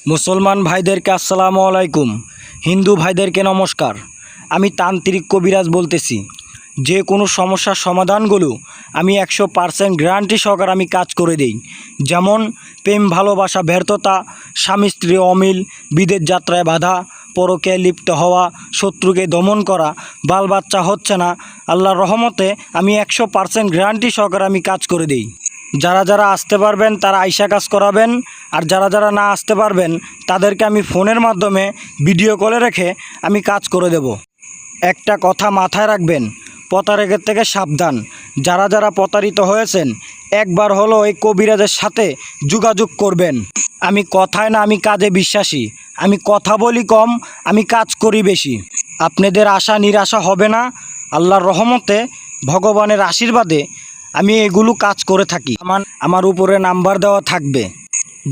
মুসলমান ভাইদেরকে আসসালামু আলাইকুম, হিন্দু ভাইদেরকে নমস্কার। আমি তান্ত্রিক কবিরাজ বলতেছি। যে কোনো সমস্যার সমাধানগুলো আমি 100% গ্যারান্টি সহকারে আমি কাজ করে দিই। যেমন প্রেম ভালোবাসা ব্যর্থতা, স্বামী স্ত্রী অমিল, বিদেশ যাত্রায় বাধা, পরকে লিপ্ত হওয়া, শত্রুকে দমন করা, বাল বাচ্চা হচ্ছে না, আল্লাহর রহমতে আমি 100% গ্যারান্টি সহকারে আমি কাজ করে দিই। যারা যারা আসতে পারবেন তারা আইসা কাজ করাবেন, আর যারা যারা না আসতে পারবেন তাদেরকে আমি ফোনের মাধ্যমে ভিডিও কলে রেখে আমি কাজ করে দেব। একটা কথা মাথায় রাখবেন, প্রতারকের থেকে সাবধান। যারা যারা প্রতারিত হয়েছেন একবার হলো এই কবিরাজের সাথে যোগাযোগ করবেন। আমি কথায় না, আমি কাজে বিশ্বাসী। আমি কথা বলি কম, আমি কাজ করি বেশি। আপনাদের আশা নিরাশা হবে না। আল্লাহর রহমতে, ভগবানের আশীর্বাদে আমি এগুলো কাজ করে থাকি। আমার উপরে নাম্বার দেওয়া থাকবে।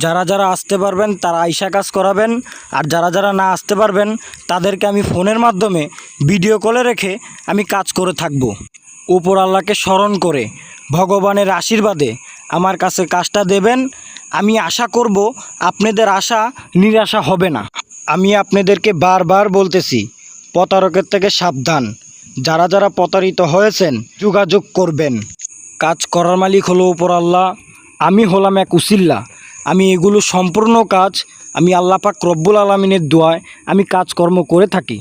যারা যারা আসতে পারবেন তারা আইসা কাজ করাবেন, আর যারা যারা না আসতে পারবেন তাদেরকে আমি ফোনের মাধ্যমে ভিডিও কলে রেখে আমি কাজ করে থাকব। উপর আল্লাহকে স্মরণ করে ভগবানের আশীর্বাদে আমার কাছে কাজটা দেবেন। আমি আশা করব আপনাদের আশা নিরাশা হবে না। আমি আপনাদেরকে বারবার বলতেছি, প্রতারকের থেকে সাবধান। যারা যারা প্রতারিত হয়েছেন যোগাযোগ করবেন। কাজ করার মালিক হলো উপর আল্লাহ, আমি হলাম এক উসিল্লা। আমি এগুলো সম্পূর্ণ কাজ আমি আল্লাহ পাক রব্বুল আলামিনের দোয়ায় আমি কাজকর্ম করে থাকি।